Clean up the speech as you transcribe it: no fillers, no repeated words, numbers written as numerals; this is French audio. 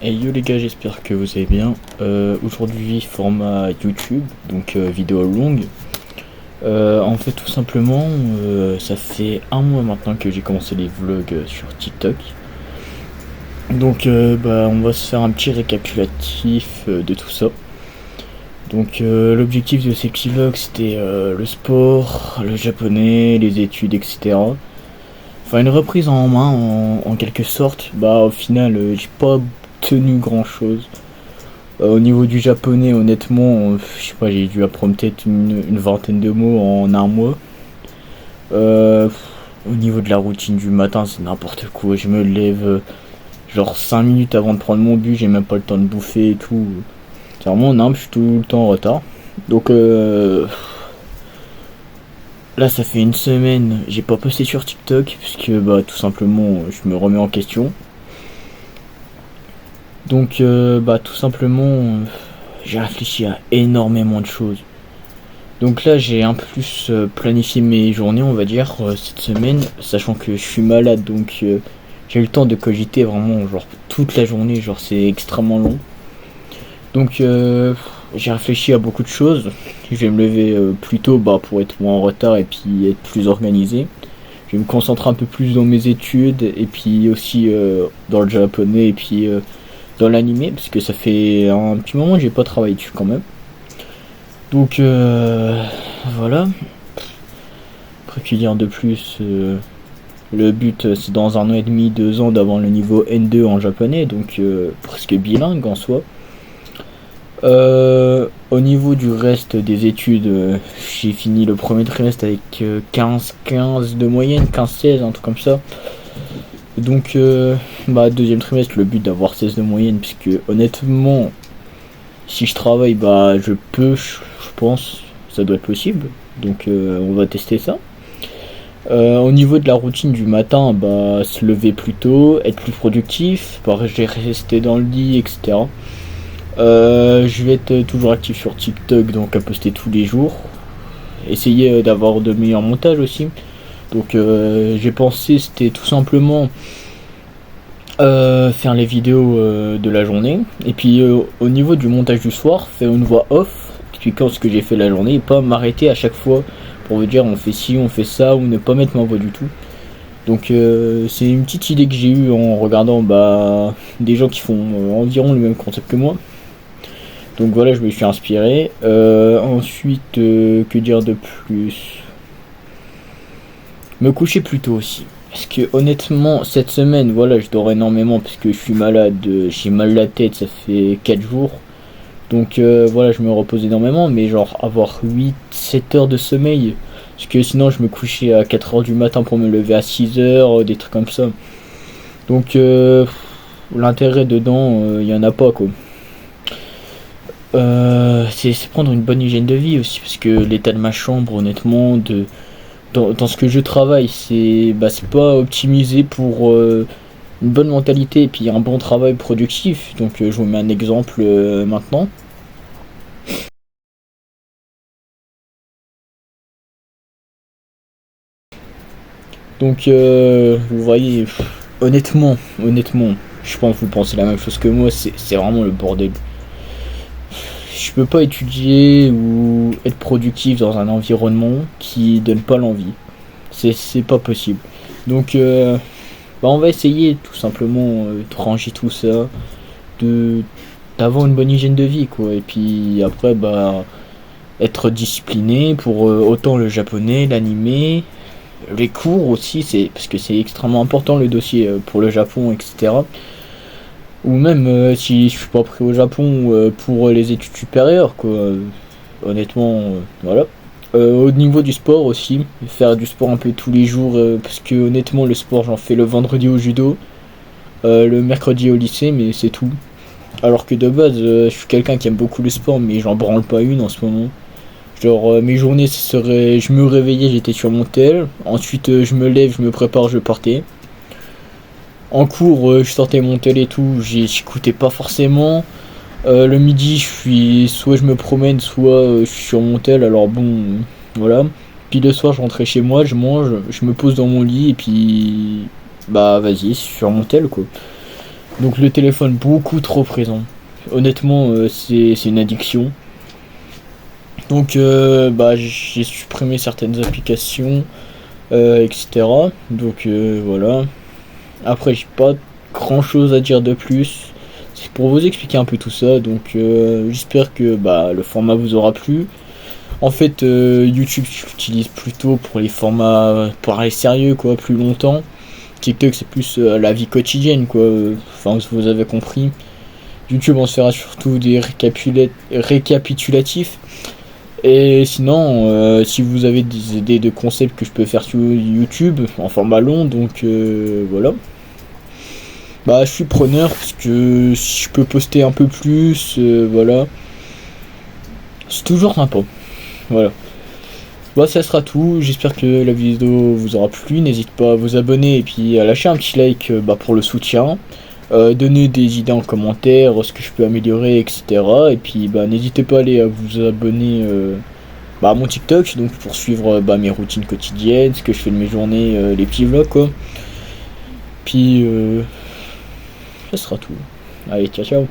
Et yo les gars, j'espère que vous allez bien. Aujourd'hui, format YouTube, donc vidéo longue. En fait, tout simplement, ça fait un mois maintenant que j'ai commencé les vlogs sur TikTok. Donc, on va se faire un petit récapitulatif de tout ça. Donc, l'objectif de ces petits vlogs, c'était le sport, le japonais, les études, etc. Enfin, une reprise en main en quelque sorte. Au final, j'ai pas tenu grand chose. Au niveau du japonais, honnêtement, je sais pas, j'ai dû apprendre peut-être une vingtaine de mots en un mois. Euh, Au niveau de la routine du matin, c'est n'importe quoi. Je me lève genre 5 minutes avant de prendre mon bus, j'ai même pas le temps de bouffer et tout. C'est vraiment nimp, je suis tout le temps en retard. Donc là, ça fait une semaine, j'ai pas posté sur TikTok, puisque tout simplement, je me remets en question. Donc tout simplement, j'ai réfléchi à énormément de choses. Donc là, j'ai un peu plus planifié mes journées, on va dire, cette semaine, sachant que je suis malade, donc j'ai eu le temps de cogiter vraiment, genre, toute la journée, genre, c'est extrêmement long. Donc j'ai réfléchi à beaucoup de choses. Je vais me lever plus tôt pour être moins en retard et puis être plus organisé. Je vais me concentrer un peu plus dans mes études et puis aussi dans le japonais et puis dans l'animé, parce que ça fait un petit moment que j'ai pas travaillé dessus quand même. Donc voilà. Après qu'il dire de plus, le but c'est dans un an et demi, 2 ans d'avoir le niveau N2 en japonais, donc presque bilingue en soi. Au niveau du reste des études, j'ai fini le premier trimestre avec 15 de moyenne, 15-16, un truc comme ça. Donc, deuxième trimestre, le but d'avoir 16 de moyenne, puisque honnêtement, si je travaille, je peux, je pense, ça doit être possible. Donc, on va tester ça. Au niveau de la routine du matin, se lever plus tôt, être plus productif, pas rester dans le lit, etc. Je vais être toujours actif sur TikTok, donc à poster tous les jours. Essayer d'avoir de meilleurs montages aussi. Donc j'ai pensé c'était tout simplement faire les vidéos de la journée. Et puis au niveau du montage du soir, faire une voix off, expliquant ce que j'ai fait la journée et pas m'arrêter à chaque fois pour vous dire on fait ci, on fait ça, ou ne pas mettre ma voix du tout. Donc c'est une petite idée que j'ai eue en regardant des gens qui font environ le même concept que moi. Donc voilà, je me suis inspiré. Ensuite, que dire de plus? Me coucher plus tôt aussi. Parce que honnêtement, cette semaine, voilà, je dors énormément parce que je suis malade, j'ai mal la tête, ça fait 4 jours. Donc voilà, je me repose énormément, mais genre avoir 8-7 heures de sommeil. Parce que sinon, je me couchais à 4 heures du matin pour me lever à 6 heures, des trucs comme ça. Donc l'intérêt dedans, il y en a pas quoi. C'est prendre une bonne hygiène de vie aussi, parce que l'état de ma chambre, honnêtement, dans ce que je travaille, c'est pas optimisé pour une bonne mentalité et puis un bon travail productif. Donc je vous mets un exemple maintenant. Donc vous voyez, honnêtement, je pense que vous pensez la même chose que moi, c'est vraiment le bordel. Je peux pas étudier ou être productif dans un environnement qui donne pas l'envie. C'est pas possible. Donc on va essayer tout simplement de ranger tout ça, de d'avoir une bonne hygiène de vie quoi. Et puis après être discipliné pour autant le japonais, l'animé, les cours aussi, c'est parce que c'est extrêmement important le dossier pour le Japon, etc. Ou même si je suis pas pris au Japon pour les études supérieures quoi. Honnêtement, voilà. Au niveau du sport aussi, faire du sport un peu tous les jours, parce que honnêtement le sport j'en fais le vendredi au judo, le mercredi au lycée, mais c'est tout. Alors que de base, je suis quelqu'un qui aime beaucoup le sport, mais j'en branle pas une en ce moment. Genre mes journées, ce serait, je me réveillais, j'étais sur mon tel, ensuite je me lève, je me prépare, je partais. En cours, je sortais mon tel et tout, j'écoutais pas forcément. Le midi, soit je me promène, soit je suis sur mon tel. Alors bon, voilà. Puis le soir, je rentrais chez moi, je mange, je me pose dans mon lit et puis vas-y, sur mon tel quoi. Donc le téléphone beaucoup trop présent. Honnêtement, c'est une addiction. Donc bah, j'ai supprimé certaines applications, etc. Donc voilà. Après, j'ai pas grand chose à dire de plus. C'est pour vous expliquer un peu tout ça. Donc j'espère que bah, le format vous aura plu. En fait, YouTube, je l'utilise plutôt pour les formats pareil sérieux, quoi, plus longtemps. TikTok, c'est plus la vie quotidienne, quoi. Enfin, vous avez compris. YouTube, on se fera surtout des récapitulatifs. Et sinon, si vous avez des idées de concepts que je peux faire sur YouTube en format long, donc voilà. Bah, je suis preneur parce que si je peux poster un peu plus, voilà. C'est toujours sympa. Voilà. Bah, ça sera tout. J'espère que la vidéo vous aura plu. N'hésitez pas à vous abonner et puis à lâcher un petit like bah, pour le soutien. Donner des idées en commentaire, ce que je peux améliorer, etc. Et puis bah, n'hésitez pas à aller à vous abonner bah, à mon TikTok donc pour suivre bah, mes routines quotidiennes, ce que je fais de mes journées, les petits vlogs quoi. Puis ça sera tout. Allez, ciao ciao.